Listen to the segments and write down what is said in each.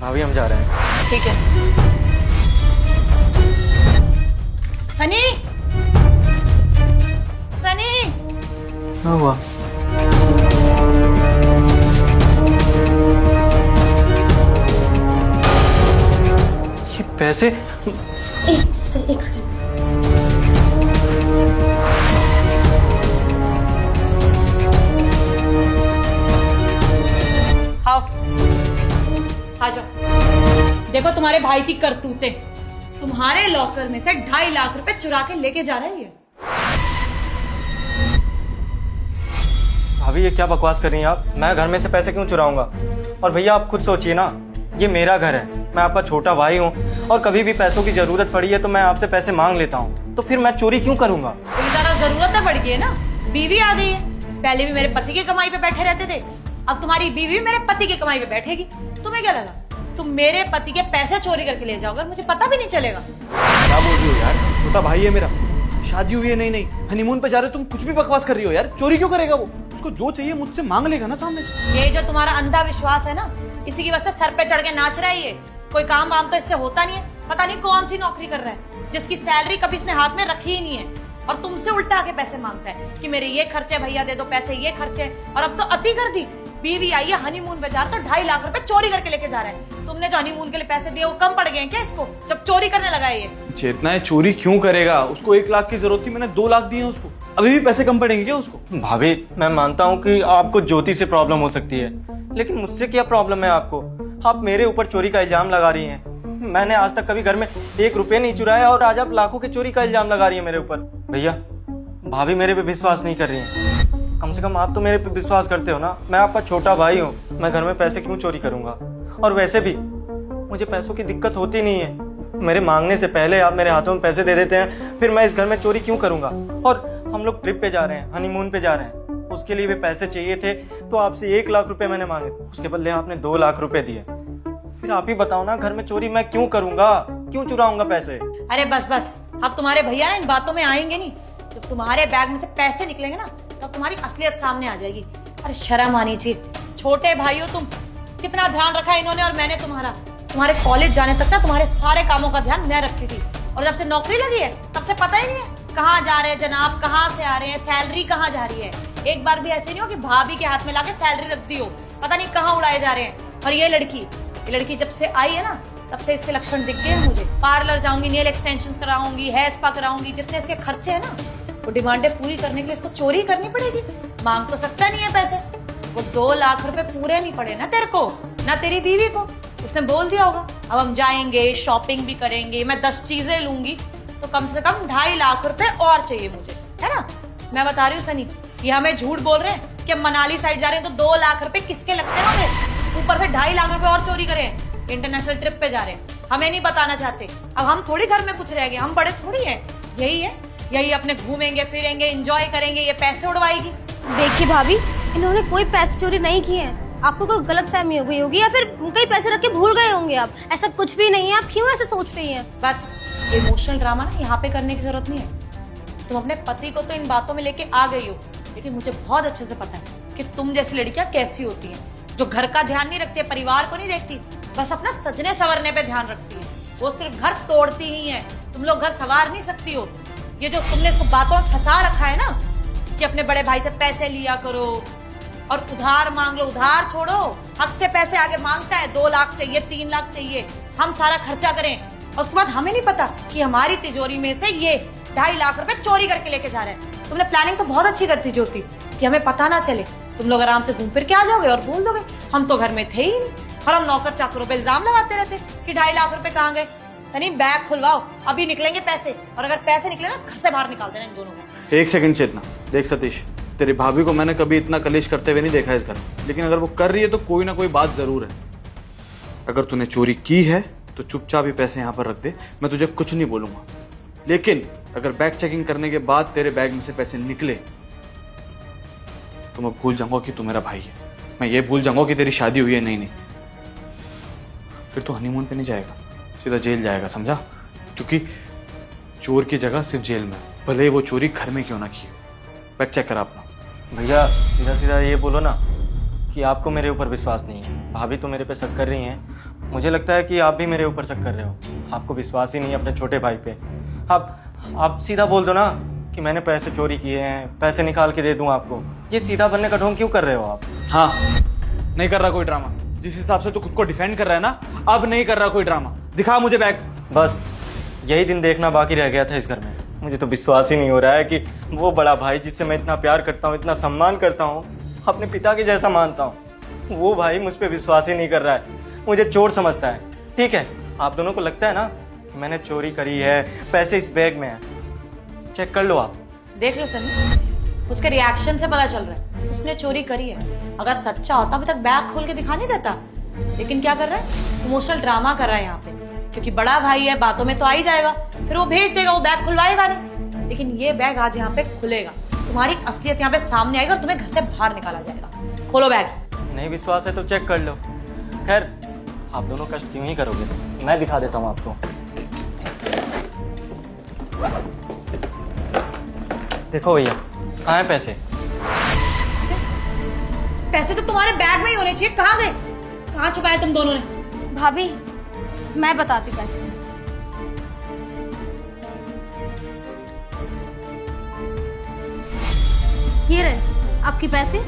भाभी हम जा रहे हैं। ठीक है। सनी, सनी, क्या हुआ? ये पैसे? एक सेकंड। आओ, आ जाओ। देखो तुम्हारे भाई की करतूतें। तुम्हारे लॉकर में से 2.5 लाख रुपए चुरा के लेके जा रहा है ये। भाभी ये क्या बकवास कर रही हैं आप? मैं घर में से पैसे क्यों चुराऊंगा? और भैया आप खुद सोचिए ना, ये मेरा घर है, मैं आपका छोटा भाई हूँ और कभी भी पैसों की जरूरत पड़ी है तो मैं आपसे पैसे मांग लेता हूँ, तो फिर मैं चोरी क्यों करूंगा? तो ज्यादा जरूरत है बढ़ गई है ना, बीवी आ गई है। पहले भी मेरे पति की कमाई पे बैठे रहते थे, अब तुम्हारी बीवी भी मेरे पति की कमाई पे बैठेगी। तुम्हें क्या लगा तुम मेरे पति के पैसे चोरी करके ले जाओगे और मुझे पता भी नहीं चलेगा? क्या बोल रही हो यार? छोटा भाई है मेरा, शादी हुई है नहीं नहीं, हनीमून पे जा रहे हो, तुम कुछ भी बकवास कर रही हो यार। चोरी क्यों करेगा वो? उसको जो चाहिए मुझसे मांग लेगा ना सामने से। ये जो तुम्हारा अंधा विश्वास है ना, इसी की वजह से सर पे चढ़ के नाच रहा है ये। कोई काम वाम तो इससे होता नहीं है, पता नहीं कौन सी नौकरी कर रहा है जिसकी सैलरी कभी इसने हाथ में रखी ही नहीं है, और तुमसे उल्टा आके पैसे मांगता है कि मेरे ये खर्चे भैया दे दो पैसे, ये खर्चे। और अब तो अति कर दी, बीवी आई है हनीमून पे जा रहा तो 2.5 लाख रुपए चोरी करके लेके जा रहा है। तुमने जो हनीमून के लिए पैसे दिए वो कम पड़ गए हैं क्या इसको, जब चोरी करने लगा है ये? चेतना है, चोरी क्यों करेगा? उसको 1 लाख की जरूरत थी, मैंने 2 लाख दिए उसको। अभी भी पैसे कम पड़ेंगे क्या उसको? भाभी मैं मानता हूँ कि आपको ज्योति से प्रॉब्लम हो सकती है, लेकिन मुझसे क्या प्रॉब्लम है आपको? आप मेरे ऊपर चोरी का इल्जाम लगा रही हैं। मैंने आज तक कभी घर में 1 रुपया नहीं चुराया और आज आप लाखों की चोरी का इल्जाम लगा रही है मेरे ऊपर। भैया भाभी मेरे पे विश्वास नहीं कर रही है, कम से कम आप तो मेरे पे विश्वास करते हो ना। मैं आपका छोटा भाई हूँ, मैं घर में पैसे क्यों चोरी करूंगा? और वैसे भी मुझे पैसों की दिक्कत होती नहीं है, मेरे मांगने से पहले आप मेरे हाथों में पैसे दे देते हैं, फिर मैं इस घर में चोरी क्यों करूंगा? और हम लोग ट्रिप पे जा रहे हैं, हनीमून पे जा रहे हैं, उसके लिए भी पैसे चाहिए थे, तो आपसे 1 लाख रुपए मैंने मांगे, उसके बदले आपने 2 लाख रुपए दिए। फिर आप ही बताओ ना, घर में चोरी मैं क्यों करूंगा, क्यों चुराऊंगा पैसे? अरे बस बस, अब तुम्हारे भैया ना इन बातों में आएंगे नहीं। जब तुम्हारे बैग में से पैसे निकलेंगे ना, तब तुम्हारी असलियत सामने आ जाएगी। अरे शर्म आनी चाहिए, छोटे भाई हो तुम। कितना ध्यान रखा इन्होंने और मैंने तुम्हारा। तुम्हारे कॉलेज जाने तक ना तुम्हारे सारे कामों का ध्यान मैं रखती थी, और जब से नौकरी लगी है तब से पता ही नहीं है कहाँ जा रहे हैं जनाब, कहाँ से आ रहे हैं, सैलरी कहाँ जा रही है। एक बार भी ऐसे नहीं हो कि भाभी के हाथ में लाके सैलरी रख दी हो, पता नहीं कहाँ उड़ाए जा रहे हैं। और ये लड़की जब से आई है ना, तब से इसके लक्षण दिख गए हैं मुझे। पार्लर जाऊंगी, नेल एक्सटेंशन कराऊंगी, हेयर स्पा कराऊंगी, जितने इसके खर्चे है ना, वो डिमांडें पूरी करने के लिए इसको चोरी करनी पड़ेगी। मांग तो सकता नहीं है पैसे। वो 2 लाख रुपए पूरे नहीं पड़े ना तेरे को, ना तेरी बीवी को। उसने बोल दिया होगा अब हम जाएंगे, शॉपिंग भी करेंगे, मैं 10 चीजें लूंगी, तो कम से कम 2.5 लाख रुपए और चाहिए मुझे, है ना? मैं बता रही हूँ सनी, ये हमें झूठ बोल रहे हैं कि मनाली साइड जा रहे हैं तो 2 लाख रुपए किसके लगते होंगे, ऊपर से 2.5 लाख रुपए और चोरी करें। इंटरनेशनल ट्रिप पे जा रहे हैं, हमें नहीं बताना चाहते। अब हम थोड़ी घर में कुछ रह गए, हम बड़े थोड़ी हैं। यही है, यही अपने घूमेंगे फिरेंगे, एंजॉय करेंगे, ये पैसे उड़वाएगी। देखिए भाभी, इन्होंने कोई पैसे चोरी नहीं किए हैं। आपको कोई गलतफहमी हो गई होगी, या फिर कई पैसे रख के भूल गए होंगे आप। ऐसा कुछ भी नहीं है, आप क्यों ऐसे सोच रही हैं? बस इमोशनल ड्रामा ना यहाँ पे करने की जरूरत नहीं है। तुम अपने पति को तो इन बातों में लेके आ गई हो, लेकिन मुझे बहुत अच्छे से पता है कि तुम जैसी लड़कियां कैसी होती हैं, जो घर का ध्यान नहीं रखती, परिवार को नहीं देखती, बस अपना सजने संवरने पे ध्यान रखती है। वो सिर्फ घर तोड़ती ही है, तुम लोग घर संवार नहीं सकती हो। ये जो तुमने इसको बातों में फंसा रखा है ना कि अपने बड़े भाई से पैसे लिया करो और उधार मांग लो, उधार छोड़ो, हक से पैसे आगे मांगता है। 2 लाख चाहिए, 3 लाख चाहिए, हम सारा खर्चा करें, और उसके बाद हमें नहीं पता कि हमारी तिजोरी में से ये 2.5 लाख रुपए चोरी करके लेके जा रहे हैं। तुमने प्लानिंग तो बहुत अच्छी करती ज्योति, कि हमें पता ना चले, तुम लोग आराम से घूम फिर के आ जाओगे और बोल दोगे हम तो घर में थे ही नहीं, और हम नौकर चाकरों पे इल्जाम लगाते रहते कि 2.5 लाख रुपए कहाँ गए। सनी बैग खुलवाओ, अभी निकलेंगे पैसे, और अगर पैसे निकले ना घर से बाहर निकाल देना इन दोनों को। 1 सेकंड चेतना, देख सतीश, तेरी भाभी को मैंने कभी इतना कलेश करते हुए नहीं देखा इस घर में, लेकिन अगर वो कर रही है तो कोई ना कोई बात जरूर है। अगर तूने चोरी की है तो चुपचाप ही पैसे यहाँ पर रख दे, मैं तुझे कुछ नहीं बोलूंगा। लेकिन अगर बैग चेकिंग करने के बाद तेरे बैग में से पैसे निकले तो मैं भूल जाऊंगा कि तू मेरा भाई है, मैं ये भूल जाऊंगा कि तेरी शादी हुई है। नहीं, फिर तो हनीमून पे नहीं जाएगा, सीधा जेल जाएगा, समझा? क्योंकि चोर की जगह सिर्फ जेल में, भले ही वो चोरी घर में क्यों ना की। बैग चेक कर अपना। भैया सीधा सीधा ये बोलो ना कि आपको मेरे ऊपर विश्वास नहीं है। भाभी तो मेरे पे शक कर रही हैं, मुझे लगता है कि आप भी मेरे ऊपर शक कर रहे हो। आपको विश्वास ही नहीं है अपने छोटे भाई पे। आप सीधा बोल दो ना कि मैंने पैसे चोरी किए हैं, पैसे निकाल के दे दूं आपको। ये सीधा बनने का ढोंग क्यों कर रहे हो आप? हाँ, नहीं कर रहा कोई ड्रामा। जिस हिसाब से तू खुद को डिफेंड कर रहा है ना, अब नहीं कर रहा कोई ड्रामा। दिखा मुझे बैग। बस यही दिन देखना बाकी रह गया था इस घर में। मुझे तो विश्वास ही नहीं हो रहा है कि वो बड़ा भाई जिससे मैं इतना प्यार करता हूँ, इतना सम्मान करता हूँ, अपने पिता के जैसा मानता हूँ, वो भाई मुझ पर विश्वास ही नहीं कर रहा है, मुझे चोर समझता है। ठीक है, आप दोनों को लगता है ना कि मैंने चोरी करी है, पैसे इस बैग में है, चेक कर लो आप। देख लो सनी, उसके रिएक्शन से पता चल रहा है उसने चोरी करी है। अगर सच्चा होता अभी तक बैग खोल के दिखा नहीं देता, लेकिन क्या कर रहा है, इमोशनल ड्रामा कर रहा है यहाँ पे, क्योंकि बड़ा भाई है, बातों में तो आ ही जाएगा, फिर वो भेज देगा, वो बैग खुलवाएगा नहीं। लेकिन ये बैग आज यहाँ पे खुलेगा, तुम्हारी असलियत यहाँ पे सामने आएगी और तुम्हें घर से बाहर निकाला जाएगा। खोलो बैग। नहीं विश्वास है तो चेक कर लो। खैर, आप दोनों कष्ट क्यों ही करोगे, मैं दिखा देता हूँ आपको। देखो भैया, कहाँ हैं पैसे? पैसे तो तुम्हारे बैग में ही होने चाहिए, कहाँ गए, कहाँ छुपाए तुम दोनों ने? भाभी मैं बताती पैसे। ये रहे आपके पैसे,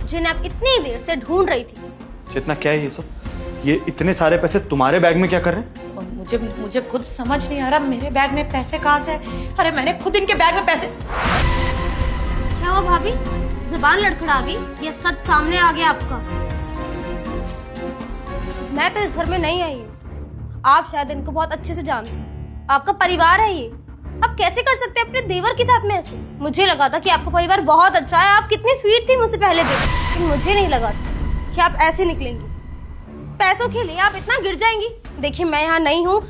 जिन्हें आप इतनी देर से ढूंढ रही थी। चेतना, क्या है ये सब? ये इतने सारे पैसे तुम्हारे बैग में क्या कर रहे हैं? और मुझे खुद समझ नहीं आ रहा मेरे बैग में पैसे कहाँ से? अरे मैंने खुद इनके बैग में पैसे। क्या हुआ भाभी, जुबान लड़खड़ा गई? ये सच सामने आ गया आपका। मैं तो इस घर में नहीं आई हूँ, आप शायद इनको बहुत अच्छे से जानते हैं, आपका परिवार है ये। आप कैसे कर सकते हैं अपने देवर के साथ में ऐसे? मुझे लगा था कि आपका परिवार बहुत अच्छा है, आप कितनी स्वीट थी मुझसे पहले दिन, लेकिन मुझे नहीं लगा था कि आप ऐसे निकलेंगी। पैसों के लिए आप इतना गिर जाएंगी। देखिए, मैं यहाँ नहीं हूँ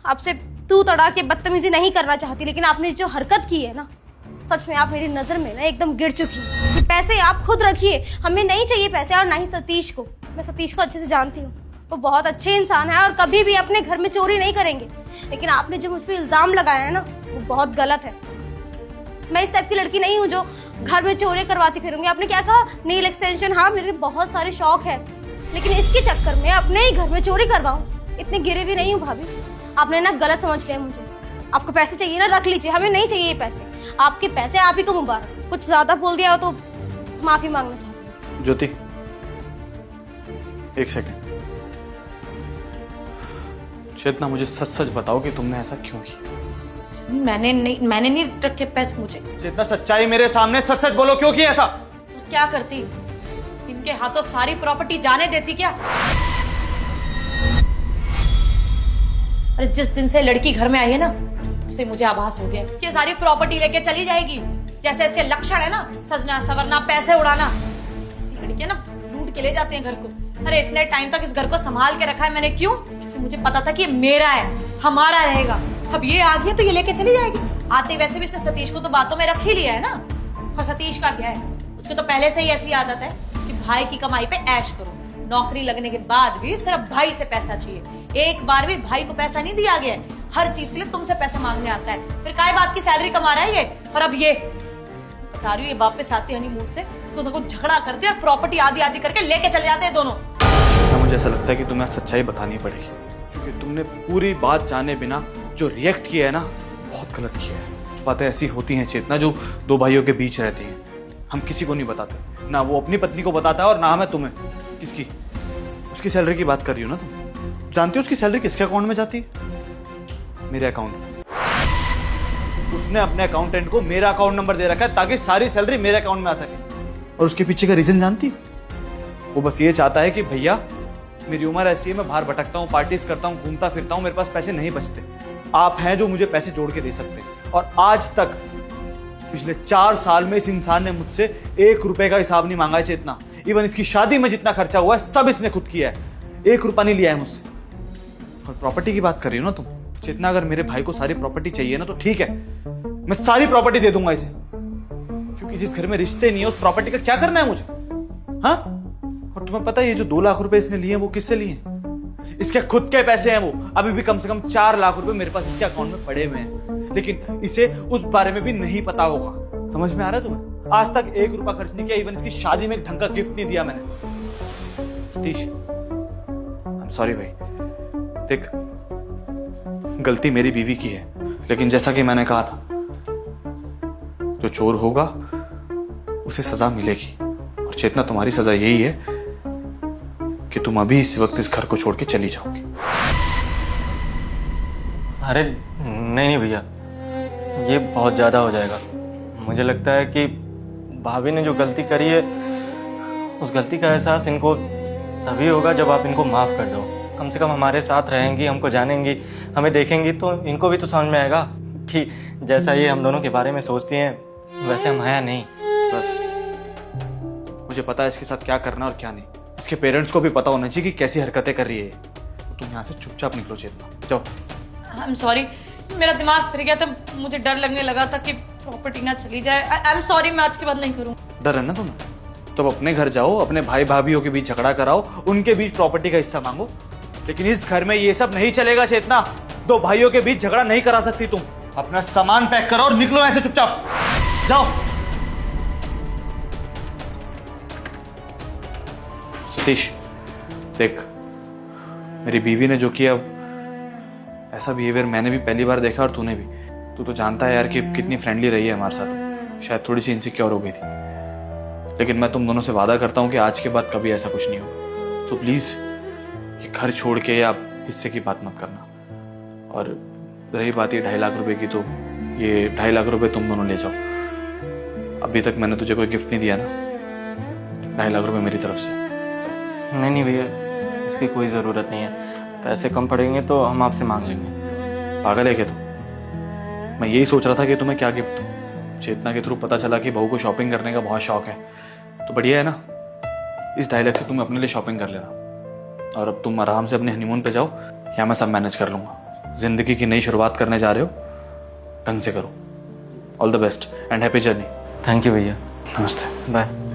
आपसे तू तड़ा के बदतमीजी नहीं करना चाहती, लेकिन आपने जो हरकत की है ना, सच में आप मेरी नजर में ना एकदम गिर चुकी हैं। ये पैसे आप खुद रखिए, हमें नहीं चाहिए पैसे, और ना ही सतीश को। मैं सतीश को अच्छे से जानती हूँ, वो बहुत अच्छे इंसान है और कभी भी अपने घर में चोरी नहीं करेंगे। लेकिन आपने जो मुझ पर इल्जाम लगाया है ना, वो बहुत गलत है। मैं इस टाइप की लड़की नहीं हूँ जो घर में चोरी करवाती फिरूंगी। आपने क्या कहा, नील एक्सटेंशन? हाँ, मेरे बहुत सारे शौक है, लेकिन इसके चक्कर में अपने ही घर में चोरी करवाऊं, इतने गिरे भी नहीं हूँ भाभी। आपने ना गलत समझ लिया मुझे। आपको पैसे चाहिए ना, रख लीजिए, हमें नहीं चाहिए ये पैसे। आपके पैसे आप ही को मुबारक। कुछ ज्यादा बोल दिया हो तो माफी मांगना चाहती हूँ। ज्योति, एक सेकंड। चेतना, मुझे सच सच बताओ कि तुमने ऐसा क्यों किया? मैंने नहीं रखे पैसे। मुझे चेतना, सच्चाई मेरे सामने सच सच बोलो, क्यों किया ऐसा? तो क्या करती, इनके हाथों सारी प्रॉपर्टी जाने देती क्या? अरे जिस दिन से लड़की घर में आई है ना, तब से मुझे आभास हो गया कि सारी प्रॉपर्टी लेके चली जाएगी। जैसे इसके लक्षण है ना, सजना संवरना, पैसे उड़ाना। ऐसी लड़कियां ना लूट के ले जाते हैं घर को। अरे इतने टाइम तक इस घर को संभाल के रखा है मैंने, क्यों? क्योंकि मुझे पता था कि ये मेरा है, हमारा रहेगा। अब ये आ गई तो ये लेके चली जाएगी। आते वैसे भी इसने सतीश को तो बातों में रख ही लिया है ना। और सतीश का क्या है, उसको तो पहले से ही ऐसी आदत है कि भाई की कमाई पे ऐश करो। नौकरी लगने के बाद भी सिर्फ भाई से पैसा चाहिए। एक बार भी भाई को पैसा नहीं दिया गया है। हर चीज के लिए तुमसे पैसे मांगने आता है। फिर काय बात की सैलरी कमा रहा है ये? और अब ये बता रही हूँ, ये वापस आती है हनीमून से, कुछ ना कुछ झगड़ा करते और प्रॉपर्टी आधी आधी करके लेके चले जाते हैं दोनों। मुझे ऐसा लगता है कि तुम्हें सच्चाई बतानी पड़ेगी, क्योंकि तुमने पूरी बात जाने बिना जो रिएक्ट किया है ना, बहुत गलत किया है। कुछ बातें ऐसी होती हैं चेतना जो दो भाइयों के बीच रहती हैं, हम किसी को नहीं बताते। ना वो अपनी पत्नी को बताता है और ना मैं तुम्हें। किसकी? उसकी सैलरी की बात कर रही हो ना तुम? जानती हो उसकी सैलरी किसके अकाउंट में जाती है? मेरे अकाउंट में। उसने अपने अकाउंटेंट को मेरा अकाउंट नंबर दे रखा है ताकि सारी सैलरी मेरे अकाउंट में आ सके। और उसके पीछे का रीजन जानती हो? वो बस ये चाहता है कि भैया मेरी उम्र ऐसी है, मैं बाहर भटकता हूँ, पार्टीज करता हूँ, घूमता फिरता हूँ, मेरे पास पैसे नहीं बचते। आप हैं जो मुझे पैसे जोड़ के दे सकते हैं। और आज तक पिछले 4 साल में इस इंसान ने मुझसे 1 रुपए का हिसाब नहीं मांगा है चेतना। इवन इसकी शादी में जितना खर्चा हुआ है सब इसने खुद किया है, 1 रुपया नहीं लिया है मुझसे। और प्रॉपर्टी की बात कर रही हो ना तुम चेतना, अगर मेरे भाई को सारी प्रॉपर्टी चाहिए ना तो ठीक है, मैं सारी प्रॉपर्टी दे दूंगा इसे, क्योंकि जिस घर में रिश्ते नहीं है उस प्रॉपर्टी का क्या करना है मुझे? हाँ, और तुम्हें पता है ये जो 2 लाख रुपए इसने लिए हैं वो किससे लिए हैं? इसके खुद के पैसे हैं वो। अभी भी कम से कम 4 लाख रुपए मेरे पास इसके अकाउंट में पड़े हुए हैं, लेकिन इसे उस बारे में भी नहीं पता होगा। समझ में आ रहा है तुम्हें? आज तक 1 रुपया खर्च नहीं किया, इवन इसकी शादी में एक ढंग का गिफ्ट नहीं दिया मैंने। सतीश, आई एम सॉरी भाई। देख, गलती मेरी बीवी की है, लेकिन जैसा कि मैंने कहा था, जो चोर होगा उसे सजा मिलेगी। और चेतना, तुम्हारी सजा यही है कि तुम अभी इस वक्त इस घर को छोड़ के चली जाओगी। अरे नहीं भैया, ये बहुत ज़्यादा हो जाएगा। मुझे लगता है कि भाभी ने जो गलती करी है, उस गलती का एहसास इनको तभी होगा जब आप इनको माफ़ कर दो। कम से कम हमारे साथ रहेंगी, हमको जानेंगी, हमें देखेंगी, तो इनको भी तो समझ में आएगा कि जैसा ये हम दोनों के बारे में सोचती हैं वैसे हम हैं नहीं। बस मुझे पता है इसके साथ क्या करना और क्या नहीं। इसके पेरेंट्स को भी पता होना चाहिए कि कैसी हरकतें कर रही है। तो तुम यहाँ से चुपचाप निकलो चेतना, जाओ। आई एम सॉरी, मेरा दिमाग फिर गया था, मुझे डर लगने लगा था कि प्रॉपर्टी ना चली जाए। आई एम सॉरी, मैं आज के बाद नहीं करूँ। डर है ना तुम्हें? तो अपने घर जाओ, अपने भाई भाभीियों के बीच झगड़ा कराओ, उनके बीच प्रॉपर्टी का हिस्सा मांगो। लेकिन इस घर में ये सब नहीं चलेगा चेतना। 2 भाइयों के बीच झगड़ा नहीं करा सकती तुम। अपना सामान पैक करो और निकलो ऐसे चुपचाप, जाओ। सतीश देख, मेरी बीवी ने जो किया, ऐसा बिहेवियर मैंने भी पहली बार देखा और तूने भी। तू तो जानता है यार कि कितनी फ्रेंडली रही है हमारे साथ। शायद थोड़ी सी इनसिक्योर हो गई थी, लेकिन मैं तुम दोनों से वादा करता हूं कि आज के बाद कभी ऐसा कुछ नहीं होगा। तो प्लीज ये घर छोड़ के या हिस्से की बात मत करना। और रही बात ये 2.5 लाख रुपए की, तो ये 2.5 लाख रुपए तुम दोनों ले जाओ। अभी तक मैंने तुझे कोई गिफ्ट नहीं दिया ना, 2.5 लाख रुपए मेरी तरफ से। नहीं भैया, इसकी कोई ज़रूरत नहीं है। पैसे कम पड़ेंगे तो हम आपसे मांग लेंगे। पागल है क्या तू? मैं यही सोच रहा था कि तुम्हें क्या गिफ्ट दूं। चेतना के थ्रू पता चला कि बहू को शॉपिंग करने का बहुत शौक है, तो बढ़िया है ना। इस 2.5 लाख से तुम अपने लिए शॉपिंग कर लेना, और अब तुम आराम से अपने हनीमून पे जाओ, या मैं सब मैनेज कर लूंगा। जिंदगी की नई शुरुआत करने जा रहे हो, ढंग से करो। All the best and happy journey. Thank you भैया, नमस्ते। बाय।